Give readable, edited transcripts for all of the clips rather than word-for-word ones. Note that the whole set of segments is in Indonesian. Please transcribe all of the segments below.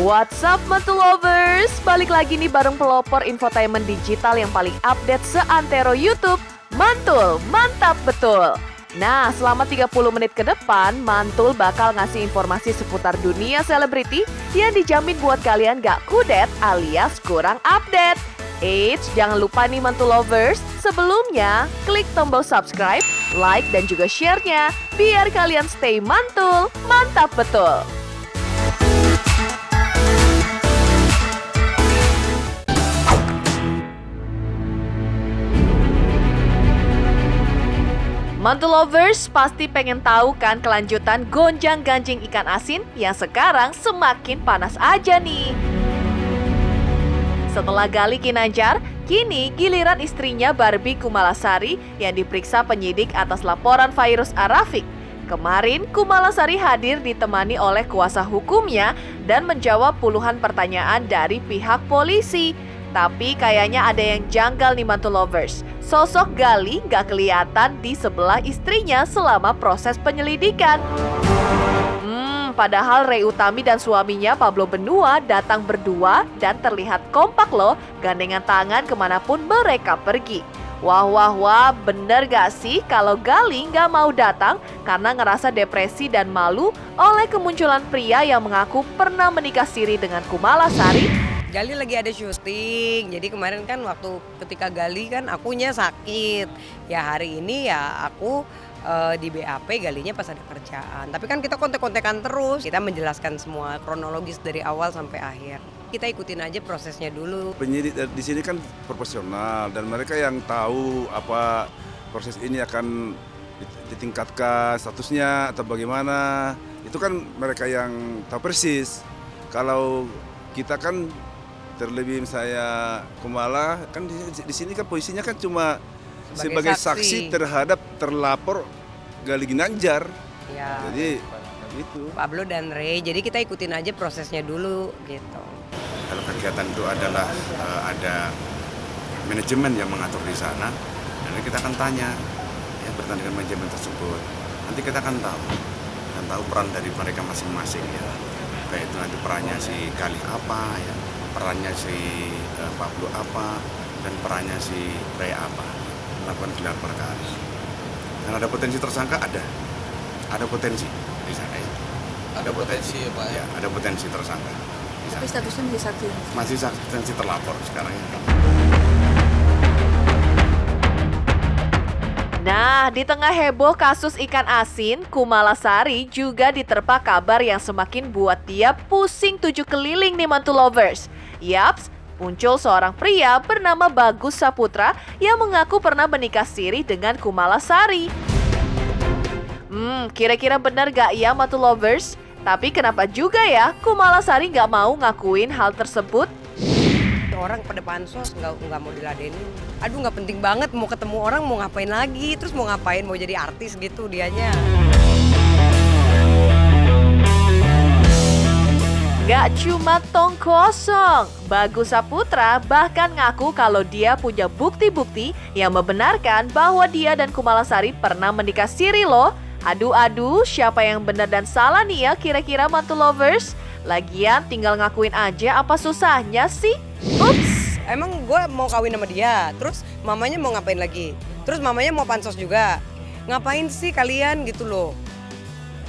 What's up Mantul Lovers? Balik lagi nih bareng pelopor infotainment digital yang paling update seantero YouTube. Mantul, mantap betul! Nah, selama 30 menit ke depan, Mantul bakal ngasih informasi seputar dunia selebriti yang dijamin buat kalian gak kudet alias kurang update. Eits, jangan lupa nih Mantul Lovers, sebelumnya klik tombol subscribe, like, dan juga share-nya biar kalian stay mantul, mantap betul! Mantul Lovers pasti pengen tahu kan kelanjutan gonjang-ganjing ikan asin yang sekarang semakin panas aja nih. Setelah Gali Ginanjar, kini giliran istrinya Barbie Kumalasari yang diperiksa penyidik atas laporan virus Arafik. Kemarin, Kumalasari hadir ditemani oleh kuasa hukumnya dan menjawab puluhan pertanyaan dari pihak polisi. Tapi kayaknya ada yang janggal nih Mantul Lovers. Sosok Gali gak kelihatan di sebelah istrinya selama proses penyelidikan. Padahal Ray Utami dan suaminya Pablo Benua datang berdua dan terlihat kompak loh, gandengan tangan kemanapun mereka pergi. Wah, bener gak sih kalau Gali gak mau datang karena ngerasa depresi dan malu oleh kemunculan pria yang mengaku pernah menikah siri dengan Kumalasari? Gali lagi ada syuting, jadi kemarin kan waktu ketika Gali kan akunya sakit. Ya hari ini ya aku di BAP, Galinya pas ada kerjaan. Tapi kan kita kontek-kontekan terus, kita menjelaskan semua kronologis dari awal sampai akhir. Kita ikutin aja prosesnya dulu. Penyidik di sini kan profesional dan mereka yang tahu apa proses ini akan ditingkatkan statusnya atau bagaimana. Itu kan mereka yang tahu persis. Kalau kita kan terlebih saya Kumala kan di sini kan posisinya kan cuma sebagai saksi terhadap terlapor Gali Ginanjar. Ya. Jadi itu Pablo dan Ray. Jadi kita ikutin aja prosesnya dulu gitu. Kalau kegiatan itu adalah ada manajemen yang mengatur di sana, dan kita akan tanya ya bertanya dengan manajemen tersebut. Nanti kita akan tahu peran dari mereka masing-masing ya. Baik itu nanti perannya si Gali apa ya, perannya si Pablo apa, dan perannya si Ray apa, melakukan gelar perkara. Dan ada potensi tersangka, ada potensi di sana ya. Ada potensi ya Pak ya? Ada potensi tersangka. Tapi statusnya masih saksi? Masih saksi terlapor sekarang ya. Nah, di tengah heboh kasus ikan asin, Kumalasari juga diterpa kabar yang semakin buat dia pusing 7 keliling nih Mantul Lovers. Yaps, muncul seorang pria bernama Bagus Saputra yang mengaku pernah menikah siri dengan Kumalasari. Kira-kira benar gak ya Mantul Lovers? Tapi kenapa juga ya Kumalasari gak mau ngakuin hal tersebut? Orang pada pansos nggak mau diladenin. Aduh nggak penting banget, mau ketemu orang mau ngapain lagi, terus mau ngapain, mau jadi artis gitu dianya. Gak cuma tong kosong, Bagus Saputra bahkan ngaku kalau dia punya bukti-bukti yang membenarkan bahwa dia dan Kumalasari pernah menikah siri loh. Aduh, siapa yang benar dan salah nih ya kira-kira Mantul Lovers? Lagian tinggal ngakuin aja, apa susahnya sih? Ups! Emang gue mau kawin sama dia, terus mamanya mau ngapain lagi? Terus mamanya mau pansos juga. Ngapain sih kalian gitu loh?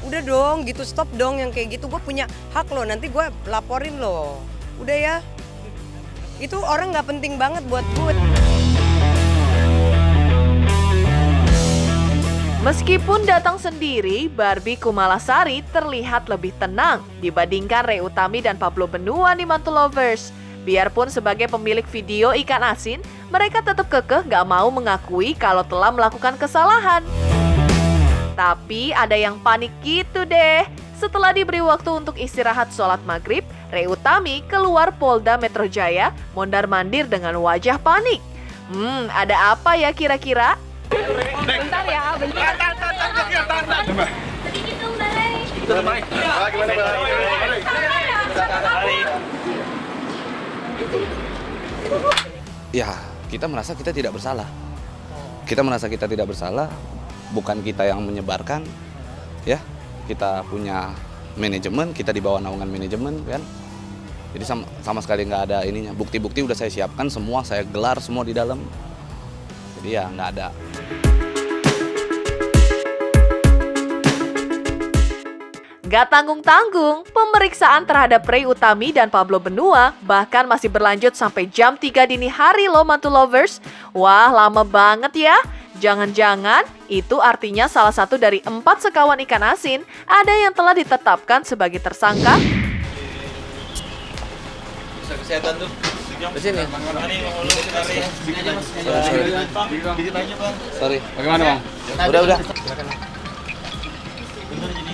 Udah dong gitu, stop dong yang kayak gitu. Gue punya hak loh, nanti gue laporin loh. Udah ya, itu orang gak penting banget buat gue. Meskipun datang sendiri, Barbie Kumalasari terlihat lebih tenang dibandingkan Ray Utami dan Pablo Benua nih Mantul Lovers. Biarpun sebagai pemilik video ikan asin, mereka tetap kekeh gak mau mengakui kalau telah melakukan kesalahan. Tapi ada yang panik gitu deh. Setelah diberi waktu untuk istirahat sholat maghrib, Ray Utami keluar Polda Metro Jaya mondar-mandir dengan wajah panik. Ada apa ya kira-kira? Bentar ya, bentar. Ya, kita merasa kita tidak bersalah. Kita merasa kita tidak bersalah, bukan kita yang menyebarkan, ya. Kita punya manajemen, kita di bawah naungan manajemen, kan. Jadi sama sekali nggak ada ininya. Bukti-bukti udah saya siapkan semua, saya gelar semua di dalam. Jadi ya nggak ada. Gak tanggung-tanggung, pemeriksaan terhadap Ray Utami dan Pablo Benua bahkan masih berlanjut sampai jam 3 dini hari loh Mantul Lovers. Wah, lama banget ya. Jangan-jangan itu artinya salah satu dari 4 sekawan ikan asin ada yang telah ditetapkan sebagai tersangka. Kesehatan tuh. Di sini. Sorry. Bagaimana Bang? Udah.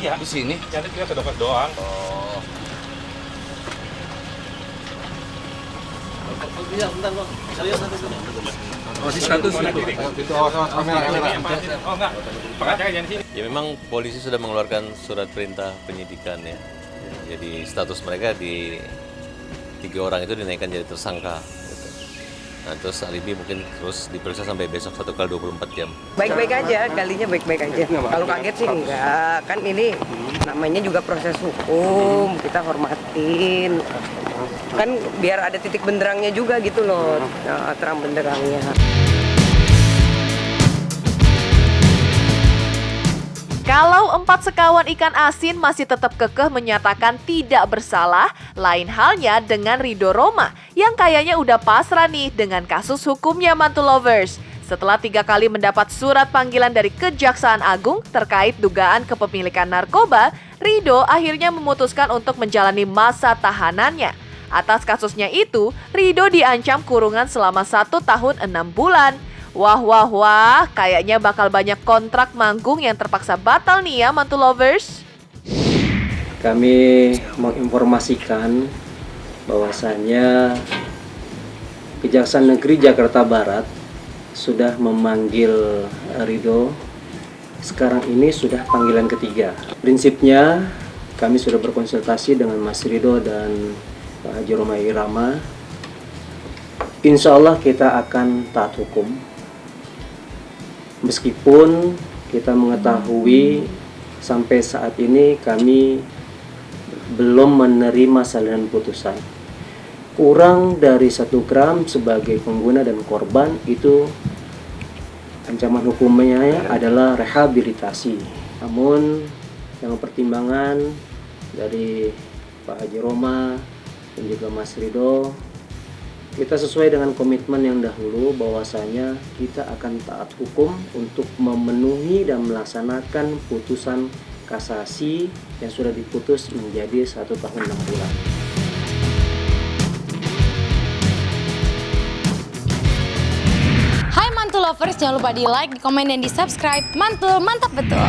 Di sini. Jadi kita ke dokter doang. Ya memang polisi sudah mengeluarkan surat perintah penyidikan ya. Jadi status mereka di 3 orang itu dinaikkan jadi tersangka. Gitu. Nah terus alibi mungkin terus diperiksa sampai besok 1x24 jam. Baik-baik aja, galinya baik-baik aja. Kalau kaget sih enggak, kan ini namanya juga proses hukum, kita hormatin. Kan biar ada titik benderangnya juga gitu loh, terang benderangnya. Kalau 4 sekawan ikan asin masih tetap kekeh menyatakan tidak bersalah, lain halnya dengan Ridho Roma yang kayaknya udah pasrah nih dengan kasus hukumnya Mantul Lovers. Setelah 3 kali mendapat surat panggilan dari Kejaksaan Agung terkait dugaan kepemilikan narkoba, Ridho akhirnya memutuskan untuk menjalani masa tahanannya. Atas kasusnya itu, Ridho diancam kurungan selama 1 tahun 6 bulan. Wah, kayaknya bakal banyak kontrak manggung yang terpaksa batal nih ya Mantul Lovers. Kami menginformasikan bahwasannya Kejaksaan Negeri Jakarta Barat sudah memanggil Ridho. Sekarang ini sudah panggilan ketiga. Prinsipnya kami sudah berkonsultasi dengan Mas Ridho dan Pak Haji Roma Irama. Insya Allah kita akan taat hukum. Meskipun kita mengetahui sampai saat ini kami belum menerima salinan putusan. Kurang dari 1 gram sebagai pengguna dan korban itu ancaman hukumnya adalah rehabilitasi. Namun dengan pertimbangan dari Pak Haji Roma dan juga Mas Ridho, kita sesuai dengan komitmen yang dahulu bahwasanya kita akan taat hukum untuk memenuhi dan melaksanakan putusan kasasi yang sudah diputus menjadi 1 tahun 6 bulan. Hai Mantul Lovers, jangan lupa di like, di komen, dan di subscribe. Mantul, mantap betul!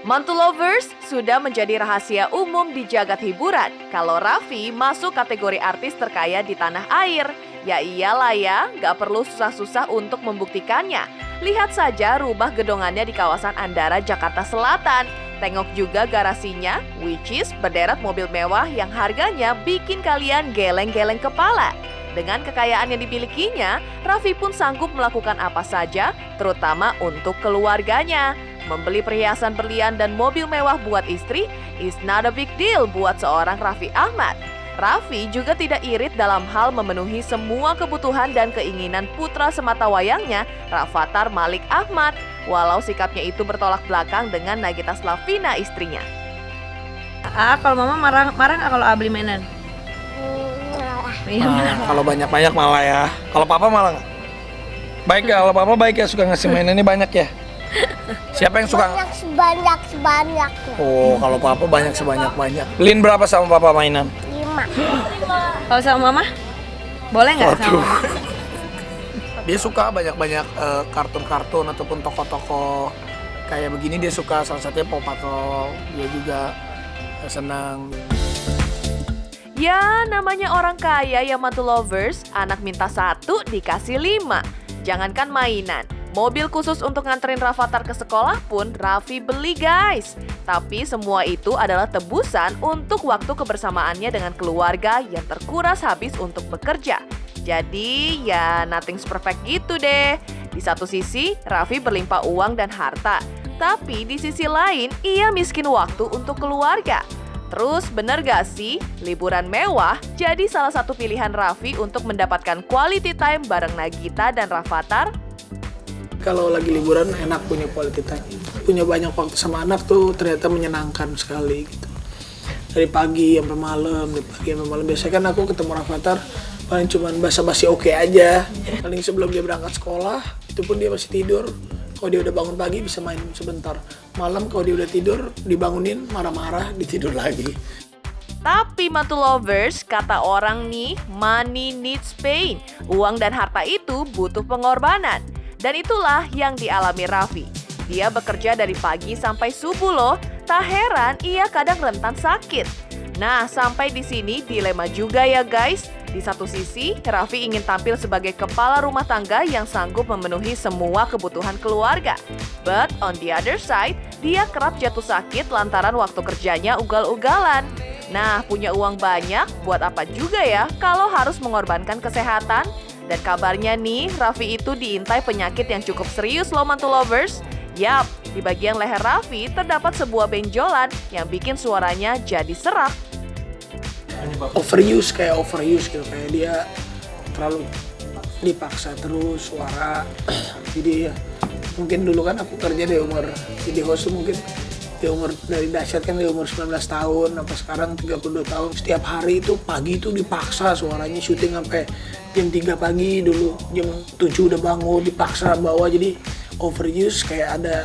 Mantul Lovers, sudah menjadi rahasia umum di jagat hiburan kalau Raffi masuk kategori artis terkaya di tanah air. Ya iyalah ya, gak perlu susah-susah untuk membuktikannya. Lihat saja rumah gedongannya di kawasan Andara, Jakarta Selatan. Tengok juga garasinya, which is berderet mobil mewah yang harganya bikin kalian geleng-geleng kepala. Dengan kekayaan yang dimilikinya, Raffi pun sanggup melakukan apa saja, terutama untuk keluarganya. Membeli perhiasan berlian dan mobil mewah buat istri is not a big deal buat seorang Raffi Ahmad. Raffi juga tidak irit dalam hal memenuhi semua kebutuhan dan keinginan putra sematawayangnya, Rafathar Malik Ahmad, walau sikapnya itu bertolak belakang dengan Nagita Slavina istrinya. Kalau mama marah nggak kalau beli mainan? Kalau banyak-banyak malah ya. Kalau papa malah nggak? Baik ya, kalau papa baik ya, suka ngasih mainan ini banyak ya. Siapa yang suka? Sebanyak. Oh, kalau papa banyak sebanyak-banyak. Beliin berapa sama papa mainan? 5. Kalau sama mama? Boleh nggak sama mama? Dia suka banyak-banyak kartun-kartun ataupun toko-toko kayak begini, dia suka. Salah satunya Paw Patrol. Dia juga senang. Ya, namanya orang kaya yang Mantul Lovers, anak minta 1 dikasih 5. Jangankan mainan, mobil khusus untuk nganterin Rafathar ke sekolah pun Raffi beli guys. Tapi semua itu adalah tebusan untuk waktu kebersamaannya dengan keluarga yang terkuras habis untuk bekerja. Jadi ya nothing's perfect gitu deh. Di satu sisi Raffi berlimpah uang dan harta, tapi di sisi lain ia miskin waktu untuk keluarga. Terus bener gak sih, liburan mewah jadi salah satu pilihan Raffi untuk mendapatkan quality time bareng Nagita dan Rafathar? Kalau lagi liburan enak punya quality time. Punya banyak waktu sama anak tuh ternyata menyenangkan sekali gitu. Dari pagi sampai malam, Biasanya kan aku ketemu Rafathar paling cuman basa-basi oke aja. Paling sebelum dia berangkat sekolah, itu pun dia masih tidur. Kalau dia udah bangun pagi bisa main sebentar. Malam kalau dia udah tidur, dibangunin marah-marah, ditidur lagi. Tapi mantu lovers, kata orang nih, money needs pain. Uang dan harta itu butuh pengorbanan. Dan itulah yang dialami Raffi. Dia bekerja dari pagi sampai subuh loh. Tak heran ia kadang rentan sakit. Nah, sampai di sini dilema juga ya guys. Di satu sisi, Raffi ingin tampil sebagai kepala rumah tangga yang sanggup memenuhi semua kebutuhan keluarga. But on the other side, dia kerap jatuh sakit lantaran waktu kerjanya ugal-ugalan. Nah, punya uang banyak, buat apa juga ya kalau harus mengorbankan kesehatan? Dan kabarnya nih, Raffi itu diintai penyakit yang cukup serius loh mantu lovers. Yap, di bagian leher Raffi terdapat sebuah benjolan yang bikin suaranya jadi serak. Overuse gitu, kayak dia terlalu dipaksa terus suara. Jadi ya, mungkin dulu kan aku kerja di umur, jadi host mungkin di umur dari dahsyat kan di umur 19 tahun, sampai sekarang 32 tahun. Setiap hari itu pagi itu dipaksa suaranya, syuting sampai jam 3 pagi dulu, jam 7 udah bangun, dipaksa bawa, jadi overuse kayak ada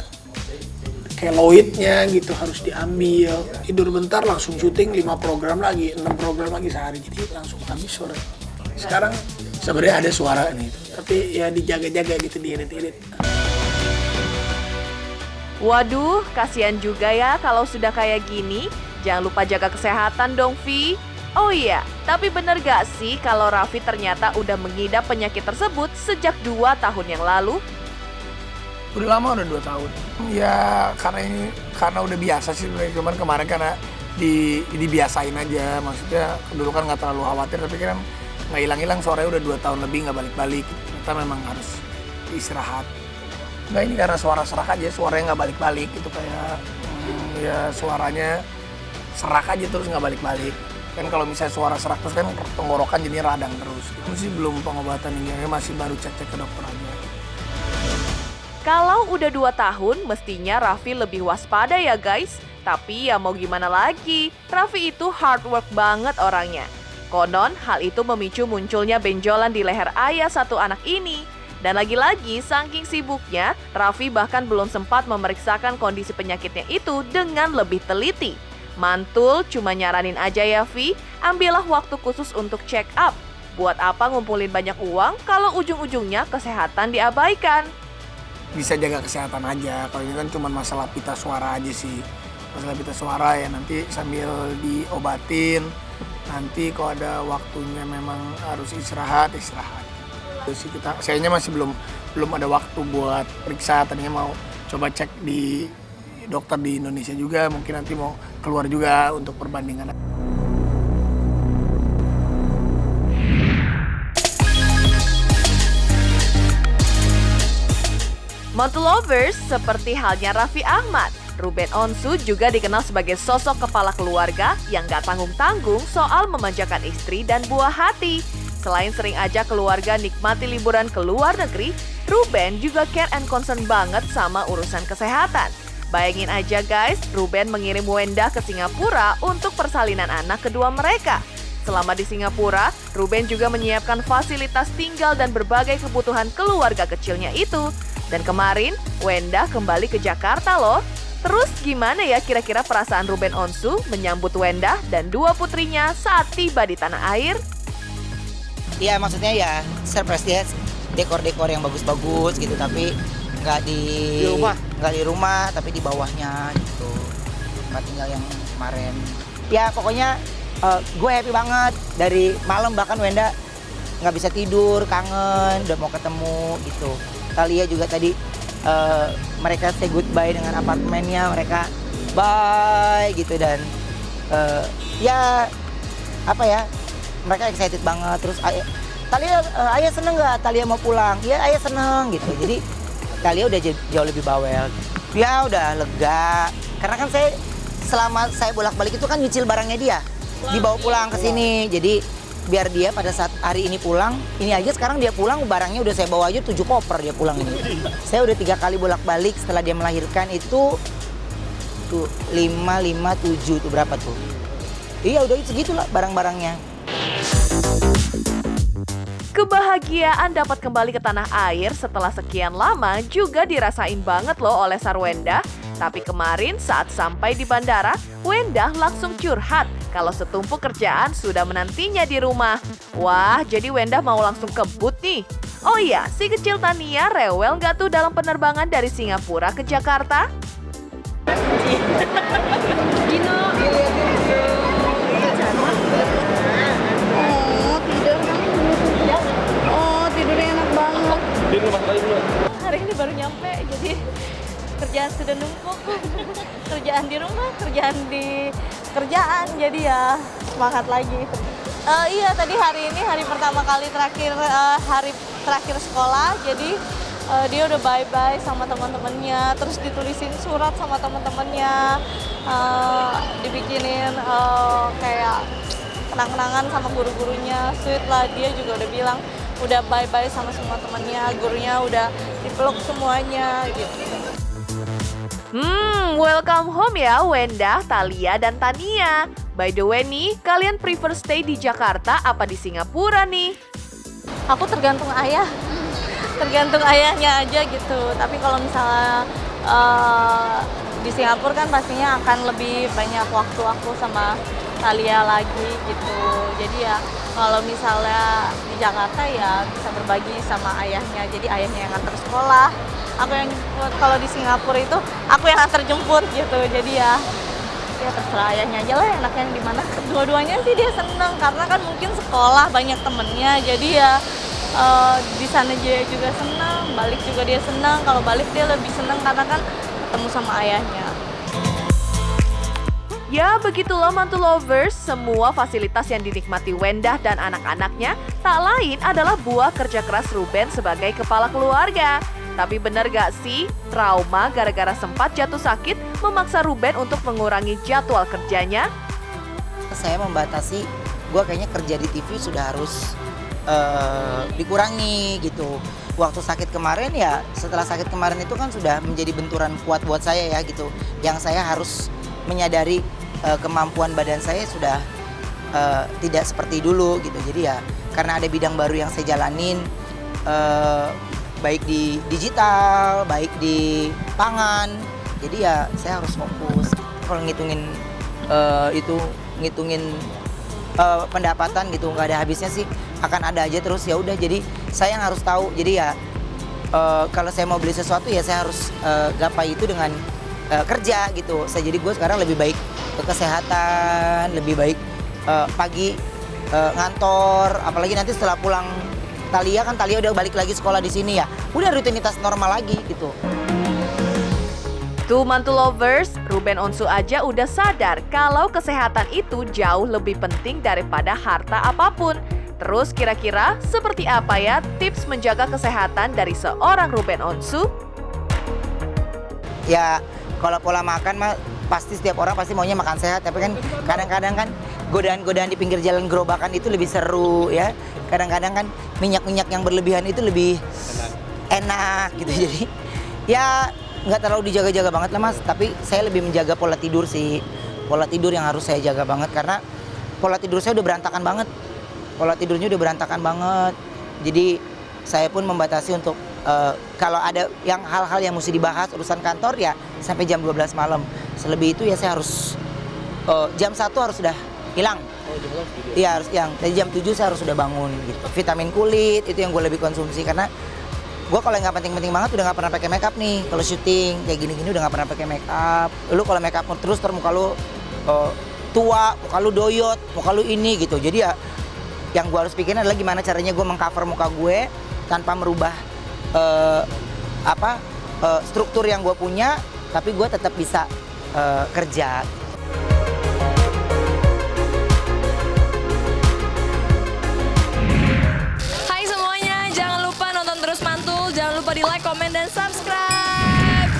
keloidnya gitu, harus diambil. Tidur bentar langsung syuting 5 program lagi, 6 program lagi sehari, jadi langsung habis suara. Sekarang sebenarnya ada suara nih, tapi ya dijaga-jaga gitu, diirit-irit. Waduh, kasihan juga ya kalau sudah kayak gini. Jangan lupa jaga kesehatan dong, Vi. Oh iya, tapi bener gak sih kalau Raffi ternyata udah mengidap penyakit tersebut sejak 2 tahun yang lalu? Udah lama, udah 2 tahun. Ya karena udah biasa sih sebenarnya, cuman kemarin karena dibiasain aja. Maksudnya dulu kan nggak terlalu khawatir, tapi kan nggak hilang-hilang, suaranya udah 2 tahun lebih nggak balik-balik. Kita memang harus istirahat. Nggak, ini karena suara serak aja, suaranya nggak balik-balik gitu, kayak ya suaranya serak aja terus nggak balik-balik. Kan kalau misalnya suara serak terus kan tenggorokan jadi radang terus. Itu sih belum pengobatan ini, masih baru cek-cek ke dokter aja. Kalau udah 2 tahun, mestinya Raffi lebih waspada ya guys. Tapi ya mau gimana lagi, Raffi itu hard work banget orangnya. Konon, hal itu memicu munculnya benjolan di leher ayah satu anak ini. Dan lagi-lagi, saking sibuknya, Raffi bahkan belum sempat memeriksakan kondisi penyakitnya itu dengan lebih teliti. Mantul cuma nyaranin aja ya Vi, ambillah waktu khusus untuk check up. Buat apa ngumpulin banyak uang kalau ujung-ujungnya kesehatan diabaikan? Bisa jaga kesehatan aja, kalau ini kan cuma masalah pita suara aja sih. Masalah pita suara ya nanti sambil diobatin, nanti kalau ada waktunya memang harus istirahat. Sayangnya masih belum ada waktu buat periksa, tadinya mau coba cek di dokter di Indonesia juga, mungkin nanti mau keluar juga untuk perbandingan. Mantu lovers, seperti halnya Raffi Ahmad, Ruben Onsu juga dikenal sebagai sosok kepala keluarga yang gak tanggung-tanggung soal memanjakan istri dan buah hati. Selain sering ajak keluarga nikmati liburan ke luar negeri, Ruben juga care and concern banget sama urusan kesehatan. Bayangin aja guys, Ruben mengirim Wenda ke Singapura untuk persalinan anak kedua mereka. Selama di Singapura, Ruben juga menyiapkan fasilitas tinggal dan berbagai kebutuhan keluarga kecilnya itu. Dan kemarin, Wenda kembali ke Jakarta loh. Terus gimana ya kira-kira perasaan Ruben Onsu menyambut Wenda dan dua putrinya saat tiba di tanah air? Ya maksudnya ya surprise dia, dekor-dekor yang bagus-bagus gitu, tapi nggak di rumah tapi di bawahnya gitu, nggak tinggal yang kemarin. Ya pokoknya gue happy banget, dari malam bahkan Wenda nggak bisa tidur, kangen, udah mau ketemu gitu. Talia juga tadi mereka say goodbye dengan apartemennya, mereka bye gitu, dan ya apa ya, mereka excited banget. Terus ayah seneng nggak Talia mau pulang? Ya ayah seneng gitu. Jadi Talia udah jauh lebih bawel. Ya udah lega. Karena kan selama saya bolak-balik itu kan nyicil barangnya dia, dibawa pulang ke sini. Jadi biar dia pada saat hari ini pulang, ini aja sekarang dia pulang barangnya udah saya bawa aja 7 koper dia pulang ini. Saya udah 3 kali bolak-balik setelah dia melahirkan itu tuh 5, 7 tuh berapa tuh? Iya udah segitulah barang-barangnya. Kebahagiaan dapat kembali ke tanah air setelah sekian lama juga dirasain banget loh oleh Sarwenda. Tapi kemarin saat sampai di bandara, Wendah langsung curhat kalau setumpuk kerjaan sudah menantinya di rumah. Wah, jadi Wendah mau langsung kebut nih. Oh iya, si kecil Tania rewel nggak tuh dalam penerbangan dari Singapura ke Jakarta? Tidurnya enak banget. Hari ini baru nyampe, jadi kerjaan sudah numpuk. Kerjaan di rumah, kerjaan, jadi ya semangat lagi. Iya, tadi hari ini hari pertama kali hari terakhir sekolah, jadi dia udah bye-bye sama teman-temannya, terus ditulisin surat sama teman-temannya, dibikinin kayak kenang-kenangan sama guru-gurunya, sweet lah. Dia juga udah bilang udah bye-bye sama semua temannya, gurunya udah dipeluk semuanya gitu. Welcome home ya Wendah, Thalia, dan Tania. By the way nih, kalian prefer stay di Jakarta apa di Singapura nih? Aku tergantung ayahnya aja gitu. Tapi kalau misalnya di Singapura kan pastinya akan lebih banyak waktu aku sama Thalia lagi gitu. Jadi ya kalau misalnya di Jakarta ya bisa berbagi sama ayahnya. Jadi ayahnya yang antar sekolah, aku yang jemput. Kalau di Singapura itu aku yang antar jemput gitu. Jadi ya terserah ayahnya aja lah enaknya di mana. Dua-duanya sih dia seneng karena kan mungkin sekolah banyak temennya. Jadi ya di sana dia juga seneng, balik juga dia seneng. Kalau balik dia lebih seneng karena kan ketemu sama ayahnya. Ya begitulah Mantu Lovers, semua fasilitas yang dinikmati Wendah dan anak-anaknya tak lain adalah buah kerja keras Ruben sebagai kepala keluarga. Tapi bener gak sih, trauma gara-gara sempat jatuh sakit memaksa Ruben untuk mengurangi jadwal kerjanya? Saya membatasi, gue kayaknya kerja di TV sudah harus dikurangi gitu. Waktu sakit kemarin ya, setelah sakit kemarin itu kan sudah menjadi benturan kuat buat saya ya gitu. Yang saya harus menyadari kemampuan badan saya sudah tidak seperti dulu gitu. Jadi ya karena ada bidang baru yang saya jalanin, baik di digital, baik di pangan. Jadi ya saya harus fokus. Kalau ngitungin pendapatan gitu nggak ada habisnya sih, akan ada aja terus. Ya udah, jadi saya yang harus tahu. Jadi ya kalau saya mau beli sesuatu ya saya harus gapai itu dengan kerja gitu. Jadi gue sekarang lebih baik ke kesehatan, lebih baik pagi ngantor, apalagi nanti setelah pulang Thalia udah balik lagi sekolah di sini ya, udah rutinitas normal lagi gitu. Tuh Mantu Lovers, Ruben Onsu aja udah sadar kalau kesehatan itu jauh lebih penting daripada harta apapun. Terus kira-kira seperti apa ya tips menjaga kesehatan dari seorang Ruben Onsu? Ya kalau pola makan mah pasti setiap orang pasti maunya makan sehat, tapi kan kadang-kadang kan godaan-godaan di pinggir jalan gerobakan itu lebih seru ya. Kadang-kadang kan minyak-minyak yang berlebihan itu lebih enak gitu. Jadi ya nggak terlalu dijaga-jaga banget lah Mas, tapi saya lebih menjaga pola tidur sih. Pola tidur yang harus saya jaga banget karena pola tidur saya udah berantakan banget. Pola tidurnya udah berantakan banget. Jadi saya pun membatasi untuk kalau ada yang hal-hal yang mesti dibahas urusan kantor ya sampai jam 12 malam. Selebih itu ya saya harus jam 1 harus sudah hilang. Iya harus hilang. Dari jam 7 saya harus sudah bangun gitu. Vitamin kulit itu yang gue lebih konsumsi karena gue kalau nggak penting-penting banget udah nggak pernah pakai makeup nih. Kalau syuting kayak gini-gini udah nggak pernah pakai makeup. Lu kalau makeup terus muka lu tua, muka lu doyot, muka lu ini gitu. Jadi ya yang gue harus pikirin adalah gimana caranya gue mengcover muka gue tanpa merubah struktur yang gue punya, tapi gue tetap bisa kerja. Hai semuanya, jangan lupa nonton terus Mantul, jangan lupa di like, komen, dan subscribe.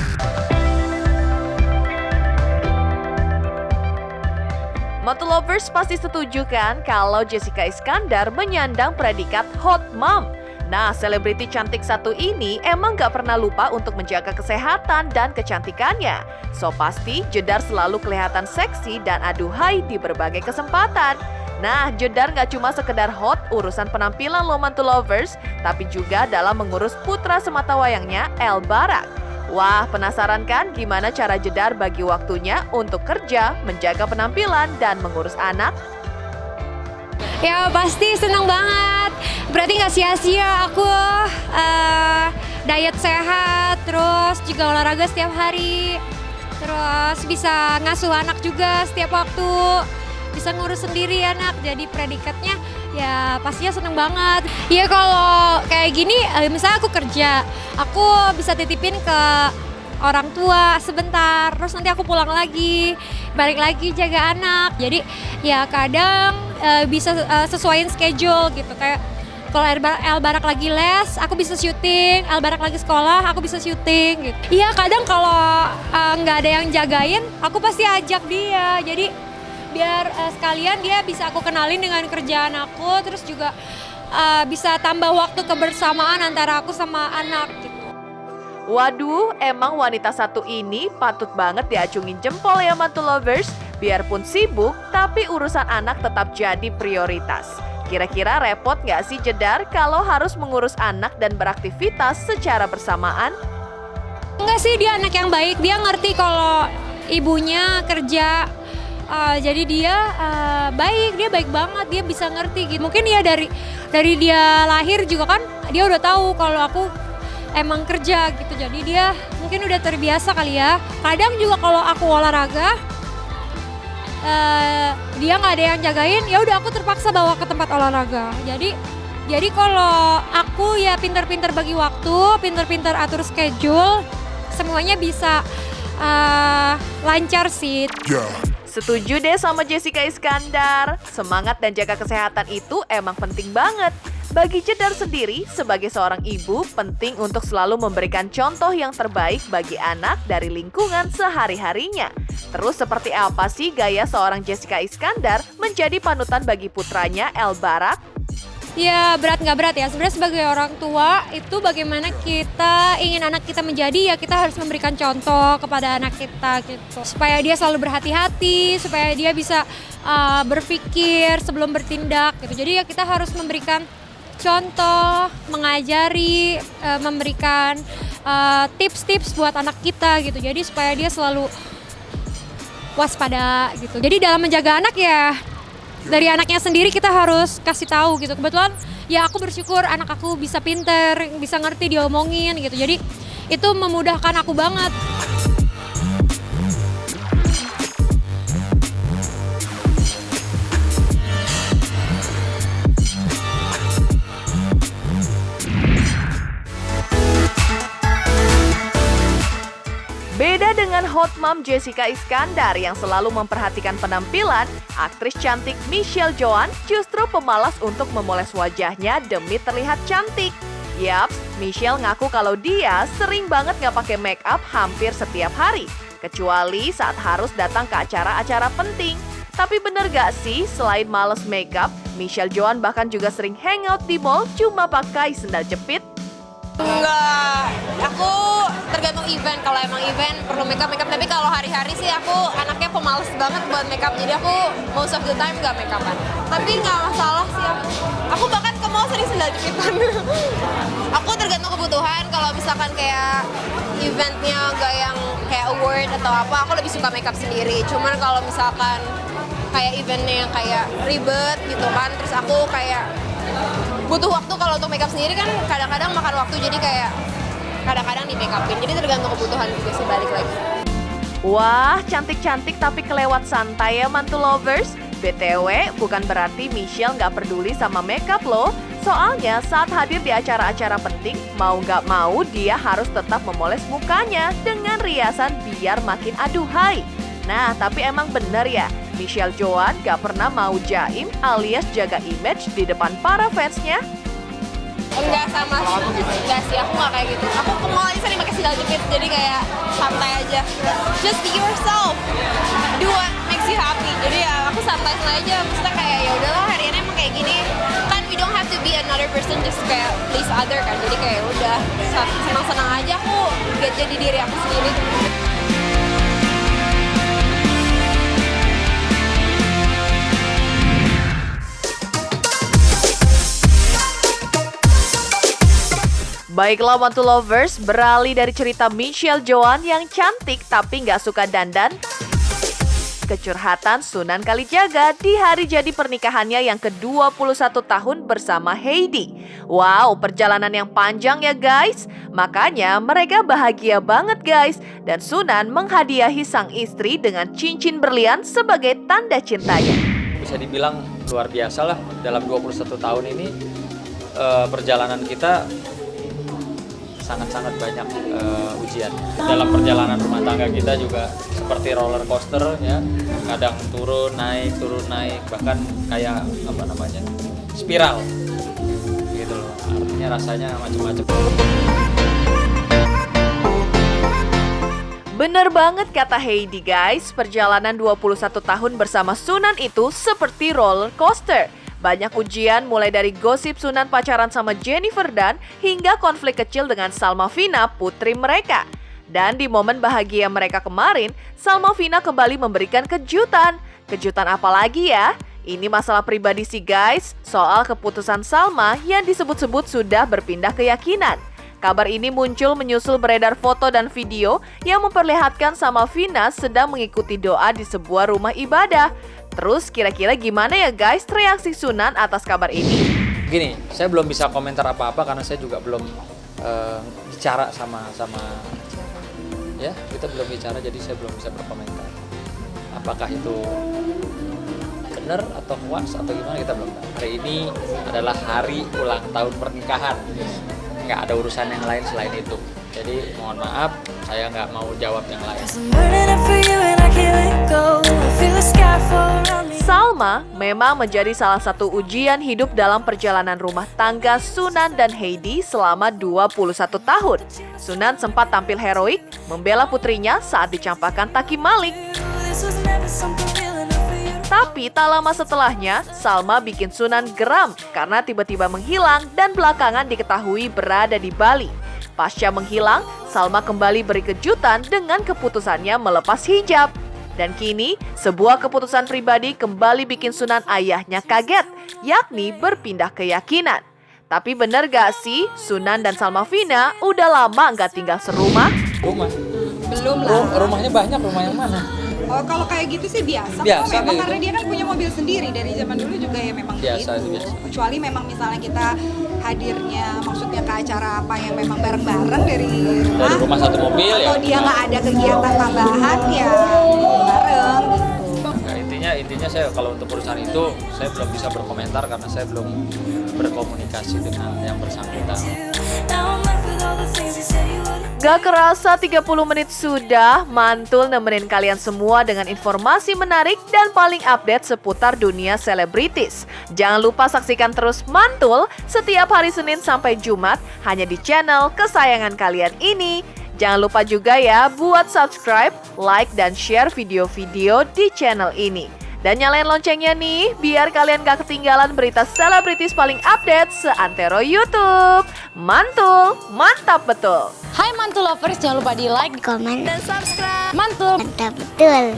Mantul Lovers pasti setuju kan kalau Jessica Iskandar menyandang predikat hot mom. Nah, selebriti cantik satu ini emang gak pernah lupa untuk menjaga kesehatan dan kecantikannya. So pasti Jedar selalu kelihatan seksi dan aduhai di berbagai kesempatan. Nah, Jedar gak cuma sekedar hot urusan penampilan lo Mantul Lovers, tapi juga dalam mengurus putra sematawayangnya El Barak. Wah, penasaran kan gimana cara Jedar bagi waktunya untuk kerja, menjaga penampilan, dan mengurus anak? Ya pasti senang banget, berarti nggak sia-sia aku diet sehat, terus juga olahraga setiap hari, terus bisa ngasuh anak juga setiap waktu, bisa ngurus sendiri anak, jadi predikatnya ya pastinya seneng banget. Ya kalau kayak gini, misalnya aku kerja, aku bisa titipin ke orang tua sebentar, terus nanti aku pulang lagi, balik lagi jaga anak. Jadi ya kadang bisa sesuaiin schedule gitu, kayak kalau El Barak lagi les, aku bisa syuting, El Barak lagi sekolah, aku bisa syuting gitu. Iya kadang kalau nggak ada yang jagain, aku pasti ajak dia, jadi biar sekalian dia bisa aku kenalin dengan kerjaan aku, terus juga bisa tambah waktu kebersamaan antara aku sama anak gitu. Waduh, emang wanita satu ini patut banget diacungin jempol ya Mantul Lovers. Biarpun sibuk, tapi urusan anak tetap jadi prioritas. Kira-kira repot nggak sih Jedar kalau harus mengurus anak dan beraktivitas secara bersamaan? Enggak sih, dia anak yang baik, dia ngerti kalau ibunya kerja. Jadi dia baik, dia baik banget, dia bisa ngerti gitu. Mungkin ya dari dia lahir juga kan dia udah tahu kalau aku emang kerja gitu. Jadi dia mungkin udah terbiasa kali ya. Kadang juga kalau aku olahraga, dia nggak ada yang jagain, ya udah aku terpaksa bawa ke tempat olahraga. Jadi kalau aku ya pintar-pintar bagi waktu, pintar-pintar atur schedule, semuanya bisa lancar sih. Setuju deh sama Jessica Iskandar. Semangat dan jaga kesehatan itu emang penting banget. Bagi Jedar sendiri, sebagai seorang ibu, penting untuk selalu memberikan contoh yang terbaik bagi anak dari lingkungan sehari-harinya. Terus seperti apa sih gaya seorang Jessica Iskandar menjadi panutan bagi putranya El Barak? Ya berat nggak berat ya, sebenarnya sebagai orang tua itu bagaimana kita ingin anak kita menjadi, ya kita harus memberikan contoh kepada anak kita gitu. Supaya dia selalu berhati-hati, supaya dia bisa berpikir sebelum bertindak gitu. Jadi ya kita harus memberikan contoh, mengajari, memberikan tips-tips buat anak kita gitu. Jadi supaya dia selalu waspada gitu. Jadi dalam menjaga anak ya dari anaknya sendiri kita harus kasih tahu gitu. Kebetulan ya aku bersyukur anak aku bisa pinter, bisa ngerti diomongin gitu. Jadi itu memudahkan aku banget. Beda dengan hot mom Jessica Iskandar yang selalu memperhatikan penampilan, aktris cantik Michelle Joan justru pemalas untuk memoles wajahnya demi terlihat cantik. Yaps, Michelle ngaku kalau dia sering banget nggak pakai make up hampir setiap hari, kecuali saat harus datang ke acara-acara penting. Tapi bener gak sih, selain males make up, Michelle Joan bahkan juga sering hangout di mall cuma pakai sendal jepit? Enggak, aku tergantung event. Kalau emang event perlu makeup, tapi kalau hari-hari sih aku anaknya pemalas banget buat makeup. Jadi aku most of the time nggak makeupan. Tapi nggak masalah sih aku. Aku bahkan ke mall sering sendal jepitan. Aku tergantung kebutuhan. Kalau misalkan kayak eventnya nggak yang kayak award atau apa, aku lebih suka makeup sendiri. Cuman kalau misalkan kayak eventnya yang kayak ribet gitu kan, terus aku kayak butuh waktu. Kalau untuk makeup sendiri kan kadang-kadang makan waktu, jadi kayak kadang-kadang di make upin. Jadi tergantung kebutuhan juga sih, balik lagi. Wah, cantik-cantik tapi kelewat santai ya Mantul Lovers. BTW, bukan berarti Michelle nggak peduli sama makeup loh. Soalnya saat hadir di acara-acara penting, mau nggak mau dia harus tetap memoles mukanya dengan riasan biar makin aduhai. Nah, tapi emang bener ya, Michelle Joan gak pernah mau jaim alias jaga image di depan para fansnya? Enggak sama, enggak sih, aku nggak kayak gitu. Aku ke mall aja sering pakai sandal jepit, jadi kayak santai aja. Just be yourself, do what makes makes you happy. Jadi ya aku santai aja, maksudnya kayak ya udahlah hari ini emang kayak gini. Kan we don't have to be another person just kayak please other kan. Jadi kayak udah senang-senang aja aku jadi diri aku sendiri. Baiklah Mantul Lovers, beralih dari cerita Michelle Joan yang cantik tapi nggak suka dandan ke curhatan Sunan Kalijaga di hari jadi pernikahannya yang ke-21 tahun bersama Heidi. Wow, perjalanan yang panjang ya guys. Makanya mereka bahagia banget guys. Dan Sunan menghadiahi sang istri dengan cincin berlian sebagai tanda cintanya. Bisa dibilang luar biasa lah dalam 21 tahun ini perjalanan kita sangat-sangat banyak ujian. Dalam perjalanan rumah tangga kita juga seperti roller coaster ya, kadang turun naik, bahkan kayak spiral gitu loh. Artinya rasanya macam-macam. Bener banget kata Heidi guys, perjalanan 21 tahun bersama Sunan itu seperti roller coaster. Banyak ujian mulai dari gosip Sunan pacaran sama Jennifer Dan hingga konflik kecil dengan Salma Vina, putri mereka. Dan di momen bahagia mereka kemarin, Salma Vina kembali memberikan kejutan. Kejutan apa lagi ya? Ini masalah pribadi sih guys, soal keputusan Salma yang disebut-sebut sudah berpindah keyakinan. Kabar ini muncul menyusul beredar foto dan video yang memperlihatkan Salma Vina sedang mengikuti doa di sebuah rumah ibadah. Terus kira-kira gimana ya guys reaksi Sunan atas kabar ini? Gini, saya belum bisa komentar apa-apa karena saya juga belum bicara sama ya, kita belum bicara jadi saya belum bisa berkomentar. Apakah itu benar atau hoax atau gimana kita belum tahu. Hari ini adalah hari ulang tahun pernikahan. Nggak ada urusan yang lain selain itu. Jadi mohon maaf, saya nggak mau jawab yang lain. Salma memang menjadi salah satu ujian hidup dalam perjalanan rumah tangga Sunan dan Heidi selama 21 tahun. Sunan sempat tampil heroik membela putrinya saat dicampakkan Taki Malik. Tapi tak lama setelahnya, Salma bikin Sunan geram karena tiba-tiba menghilang dan belakangan diketahui berada di Bali. Pasca menghilang, Salma kembali beri kejutan dengan keputusannya melepas hijab. Dan kini, sebuah keputusan pribadi kembali bikin Sunan ayahnya kaget, yakni berpindah keyakinan. Tapi bener gak sih, Sunan dan Salma Vina udah lama nggak tinggal serumah? Rumah? Belum lah. Rumahnya banyak, rumah yang mana? Oh, kalau kayak gitu sih biasa Biasa, kok, memang gitu. karena dia kan punya mobil sendiri dari zaman dulu juga ya memang Biasa, gitu. biasa. Kecuali memang misalnya kita hadirnya maksudnya ke acara apa yang memang bareng-bareng dari rumah satu mobil atau ya. dia nggak ada kegiatan tambahan ya bareng gitu. Nah, intinya saya kalau untuk urusan itu saya belum bisa berkomentar karena saya belum berkomunikasi dengan yang bersangkutan. Gak kerasa 30 menit sudah, Mantul nemenin kalian semua dengan informasi menarik dan paling update seputar dunia selebritis. Jangan lupa saksikan terus Mantul setiap hari Senin sampai Jumat hanya di channel kesayangan kalian ini. Jangan lupa juga ya buat subscribe, like, dan share video-video di channel ini. Dan nyalain loncengnya nih, biar kalian gak ketinggalan berita selebritis paling update seantero YouTube. Mantul, mantap betul! Hai Mantul Lovers, jangan lupa di like, komen, dan subscribe. Mantul! mantap betul.